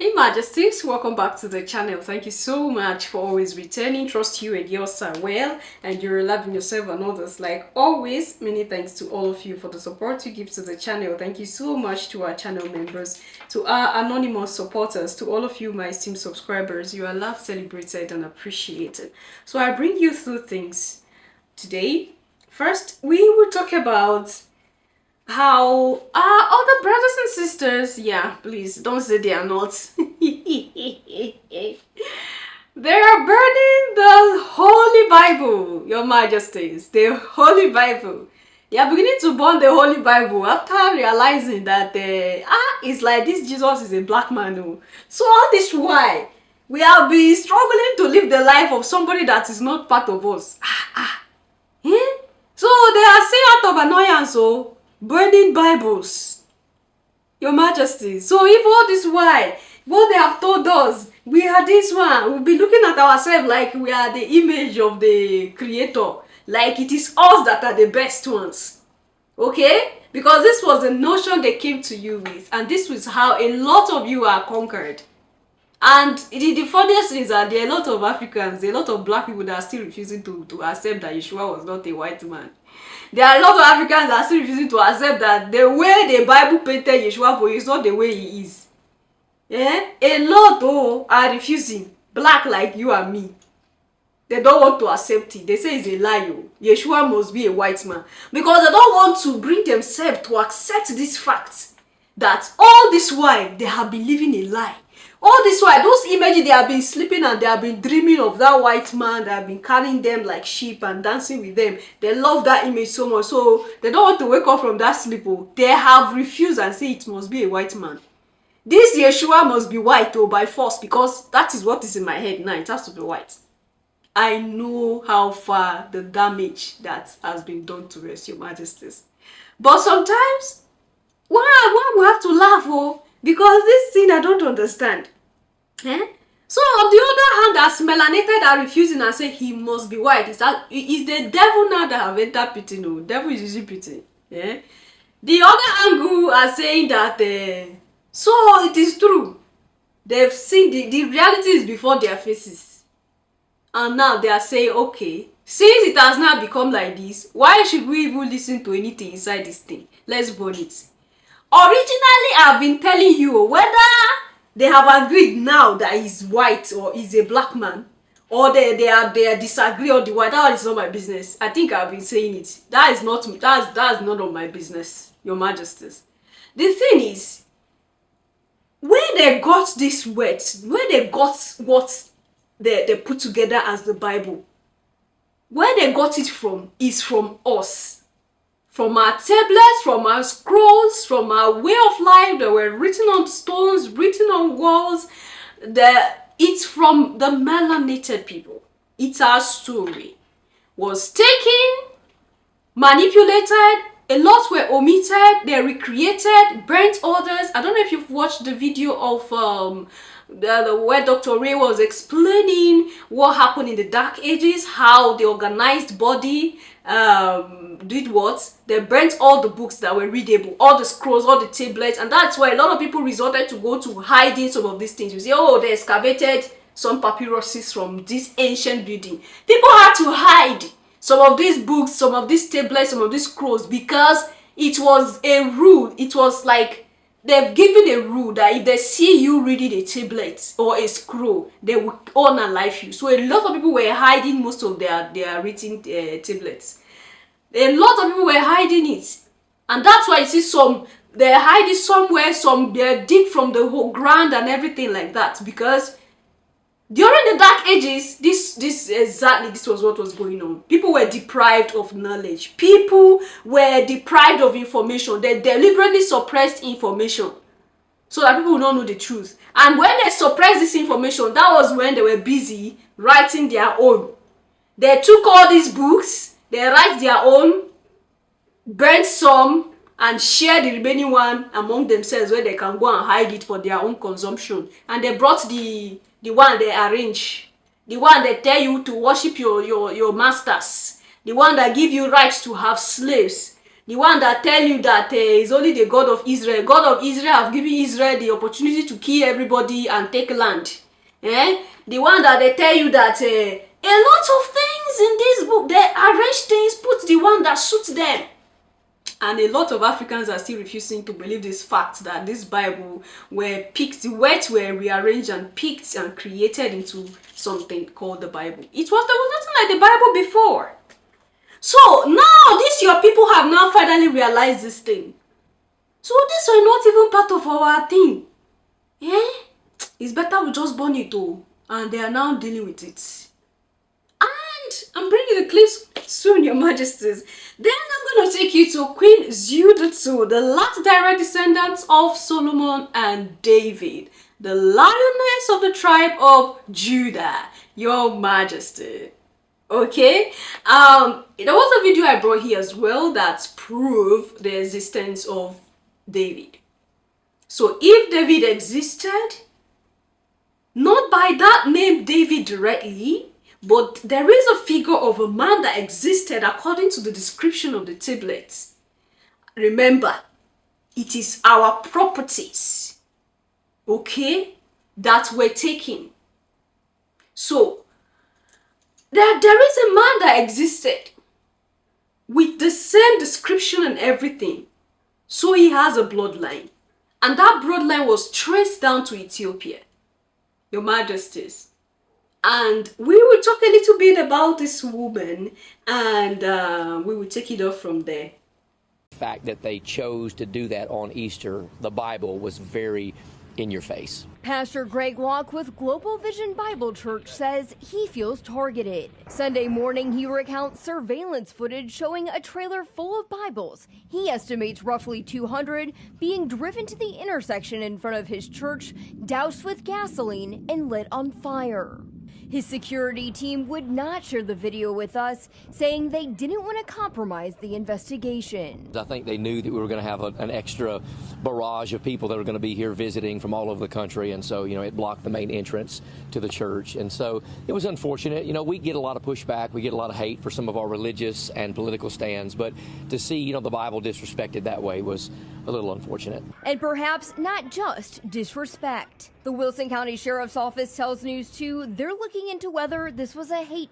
Hey Majesties, welcome back to the channel. Thank you so much for always returning. Trust you and yours are well and you're loving yourself and others. Like always, many thanks to all of you for the support you give to the channel. Thank you so much to our channel members, to our anonymous supporters, to all of you my esteemed subscribers. You are loved, celebrated and appreciated. So I bring you through things today. First, we will talk about how other brothers and sisters, yeah, please don't say they are not. They are burning the Holy Bible, Your Majesties, the Holy Bible. They are beginning to burn the Holy Bible after realizing that it's like this Jesus is a black man. Oh. So all this why we have been struggling to live the life of somebody that is not part of us. Eh? So they are saying out of annoyance, oh, burning Bibles, Your Majesty. So if all this why, what they have told us, we are this one, we'll be looking at ourselves like we are the image of the Creator, like it is us that are the best ones. Okay? Because this was the notion they came to you with, and this was how a lot of you are conquered. And the funniest thing is that there are a lot of Africans, a lot of black people that are still refusing to accept that Yeshua was not a white man. There are a lot of Africans that are still refusing to accept that the way the Bible painted Yeshua for you is not the way he is. Yeah? A lot though are refusing. Black like you and me. They don't want to accept it. They say it's a lie. Yeshua must be a white man. Because they don't want to bring themselves to accept this fact that all this while they have been living a lie. All this while, those images they have been sleeping and they have been dreaming of that white man that have been carrying them like sheep and dancing with them. They love that image so much, so they don't want to wake up from that sleep. They have refused and say it must be a white man. This Yeshua must be white by force, because that is what is in my head now. It has to be white. I know how far the damage that has been done to us, Your Majesties. But sometimes, why we have to laugh, because this thing I don't understand. So on the other hand, as melanated are refusing and say he must be white, is the devil now that have entered pity? No, devil is using pity. The other angle are saying that so it is true. They've seen the reality is before their faces. And now they are saying, okay, since it has now become like this, why should we even listen to anything inside this thing? Let's burn it. Originally, I've been telling you whether they have agreed now that he's white or he's a black man, or they disagree on the white. That is not my business. I think I've been saying it. That's none of my business, Your Majesties. The thing is, where they got this words, where they got what they put together as the Bible, where they got it from is from us. From our tablets, from our scrolls, from our way of life that were written on stones, written on walls. It's from the melanated people. It's our story. Was taken, manipulated, a lot were omitted, they recreated, burnt others. I don't know if you've watched the video of where Dr. Ray was explaining what happened in the Dark Ages, how the organized body did what? They burnt all the books that were readable, all the scrolls, all the tablets, and that's why a lot of people resorted to go to hiding some of these things. You say, oh, they excavated some papyruses from this ancient building. People had to hide some of these books, some of these tablets, some of these scrolls, because it was a rule. It was like they've given a rule that if they see you reading a tablet or a scroll, they will unalive you. So a lot of people were hiding most of their written tablets. A lot of people were hiding it. And that's why you see some, they hide it somewhere, some they dig from the whole ground and everything like that. Because during the Dark Ages, this was what was going on. People were deprived of knowledge. People were deprived of information. They deliberately suppressed information so that people would not know the truth. And when they suppressed this information, that was when they were busy writing their own. They took all these books, they write their own, burnt some, and share the remaining one among themselves where they can go and hide it for their own consumption. And they brought the one they arrange, the one that tell you to worship your masters, the one that give you rights to have slaves, The one that tell you that is only the God of Israel. God of Israel have given Israel the opportunity to kill everybody and take land. The one that they tell you that a lot of things in this book, they arrange things, put the one that suits them. And a lot of Africans are still refusing to believe this fact that this Bible were picked, the words were rearranged and picked and created into something called the Bible. There was nothing like the Bible before. So now these your people have now finally realized this thing. So these were not even part of our thing. It's better we just burn it all. And they are now dealing with it. And I'm bringing the clips soon, Your Majesties. Then I'm going to take you to Queen Zuda, the last direct descendants of Solomon and David, the lioness of the tribe of Judah, Your Majesty. Okay, there was a video I brought here as well that proved the existence of David. So if David existed, not by that name David directly, but there is a figure of a man that existed according to the description of the tablets. Remember, it is our properties, okay, that we're taking. So there is a man that existed with the same description and everything. So he has a bloodline. And that bloodline was traced down to Ethiopia, Your Majesties. And we will talk a little bit about this woman, and we will take it off from there. The fact that they chose to do that on Easter, the Bible was very in your face. Pastor Greg Locke with Global Vision Bible Church says he feels targeted. Sunday morning, he recounts surveillance footage showing a trailer full of Bibles. He estimates roughly 200 being driven to the intersection in front of his church, doused with gasoline and lit on fire. His security team would not share the video with us, saying they didn't want to compromise the investigation. I think they knew that we were going to have an extra barrage of people that were going to be here visiting from all over the country, and so, it blocked the main entrance to the church. And so it was unfortunate. We get a lot of pushback. We get a lot of hate for some of our religious and political stands, but to see, the Bible disrespected that way was a little unfortunate. And perhaps not just disrespect. The Wilson County Sheriff's Office tells News 2 they're looking into whether this was a hate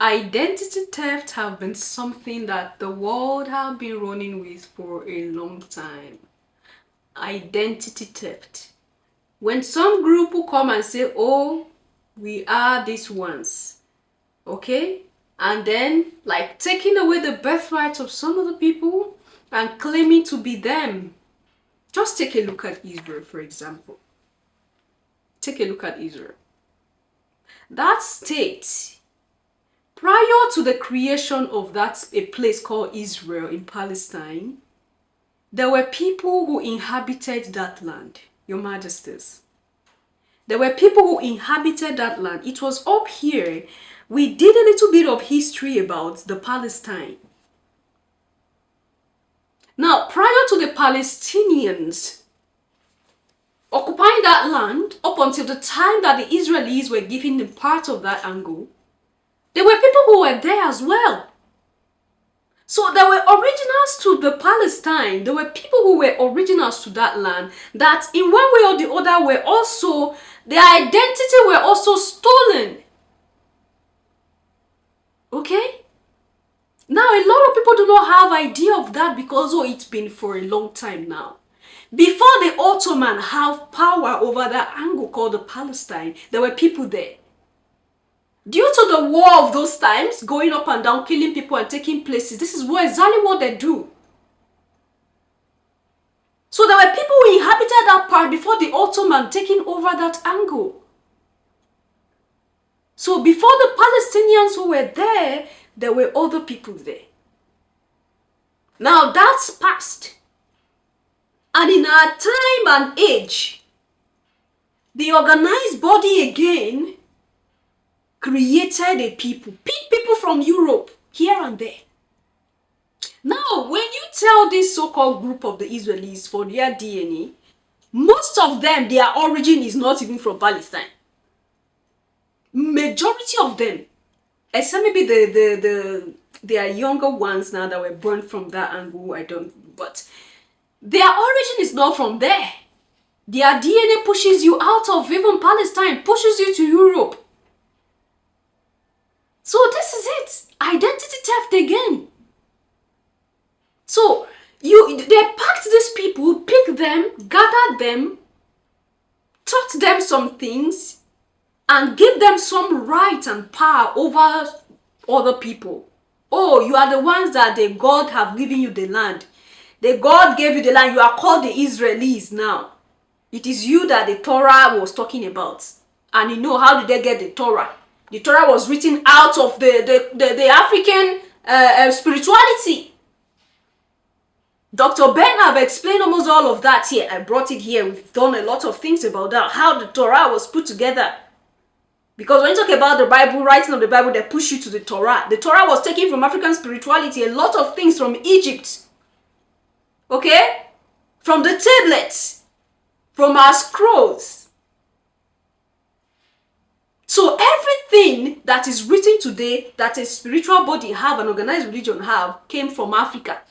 Identity theft have been something that the world have been running with for a long time. Identity theft. When some group will come and say, oh, we are these ones, okay? And then taking away the birthright of some of the people and claiming to be them. Just take a look at Israel, for example. Take a look at Israel. That state, prior to the creation of a place called Israel in Palestine, There were people who inhabited that land, Your Majesties. There were people who inhabited that land. It was up here. We did a little bit of history about the Palestine. Now, prior to the Palestinians occupying that land, up until the time that the Israelis were given them part of that angle, there were people who were there as well. So there were originals to the Palestine. There were people who were originals to that land that in one way or the other were also, their identity were also stolen. Okay? Now a lot of people do not have idea of that because it's been for a long time now. Before the Ottoman have power over that angle called the Palestine, there were people there. Due to the war of those times, going up and down, killing people and taking places, this is exactly what they do. So there were people who inhabited that part before the Ottoman taking over that angle. So before the Palestinians who were there were other people there. Now that's past. And in our time and age, the organized body again created a people from Europe, here and there. Now, when you tell this so-called group of the Israelis for their DNA, most of them, their origin is not even from Palestine. Majority of them, except maybe there are younger ones now that were born from that angle, but their origin is not from there. Their DNA pushes you out of even Palestine, pushes you to Europe. So this is it. Identity theft again. So they packed these people, picked them, gathered them, taught them some things, and gave them some right and power over other people. Oh, you are the ones that the God have given you the land. The God gave you the land. You are called the Israelis now. It is you that the Torah was talking about. And how did they get the Torah? The Torah was written out of the African spirituality. Dr. Ben have explained almost all of that here. I brought it here. We've done a lot of things about that, how the Torah was put together. Because when you talk about the Bible, writing of the Bible, they push you to the Torah. The Torah was taken from African spirituality, a lot of things from Egypt. Okay? From the tablets, from our scrolls. So everything that is written today, that a spiritual body have, an organized religion have, came from Africa.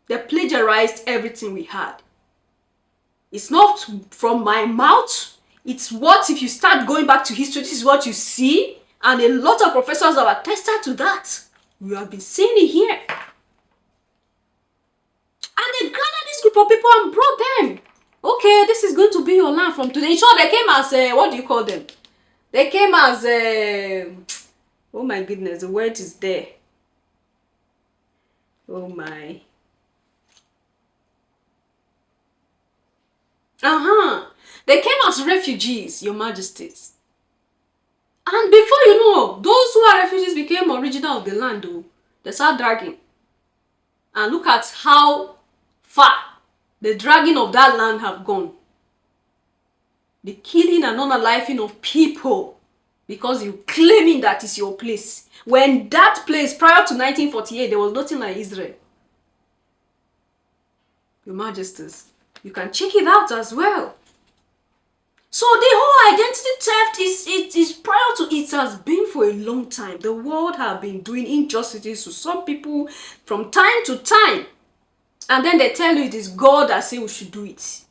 They plagiarized everything we had. It's not from my mouth. It's what, if you start going back to history, this is what you see. And a lot of professors have attested to that. You have been seeing it here. And they gathered this group of people and brought them. Okay, this is going to be your land from today. In short, they came as, what do you call them? They came as, oh my goodness, the word is there. Oh my. They came as refugees, Your Majesties. And before you know, those who are refugees became original of the land, though. They start dragging. And look at how far the dragging of that land have gone. The killing and unaliving of people because you're claiming that is your place. When that place, prior to 1948, there was nothing like Israel. Your Majesties, you can check it out as well. So the whole identity theft is prior to it has been for a long time. The world have been doing injustices to some people from time to time. And then they tell you it is God that say we should do it.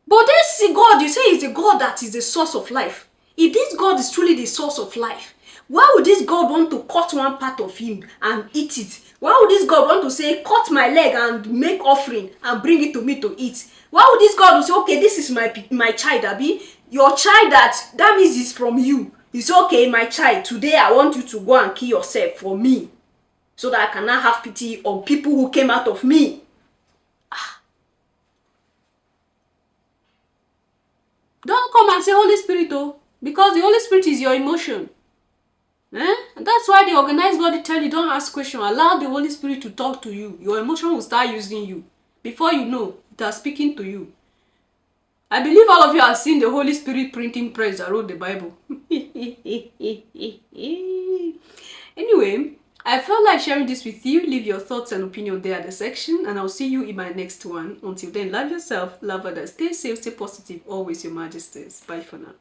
But this God, you say, is the God that is the source of life. If this God is truly the source of life, why would this God want to cut one part of him and eat it? Why would this God want to say, cut my leg and make offering and bring it to me to eat? Why would this God say, okay, this is my child, Abi? Your child, that means it's from you. It's okay, my child, today I want you to go and kill yourself for me. So that I cannot have pity on people who came out of me. Don't come and say Holy Spirit, oh, because the Holy Spirit is your emotion. And that's why the organized body tell you don't ask questions. Allow the Holy Spirit to talk to you. Your emotion will start using you. Before you know, it is speaking to you. I believe all of you have seen the Holy Spirit printing press that wrote the Bible. Anyway, I felt like sharing this with you. Leave your thoughts and opinion there at the section, and I'll see you in my next one. Until then, love yourself, love others, stay safe, stay positive, always your majesties. Bye for now.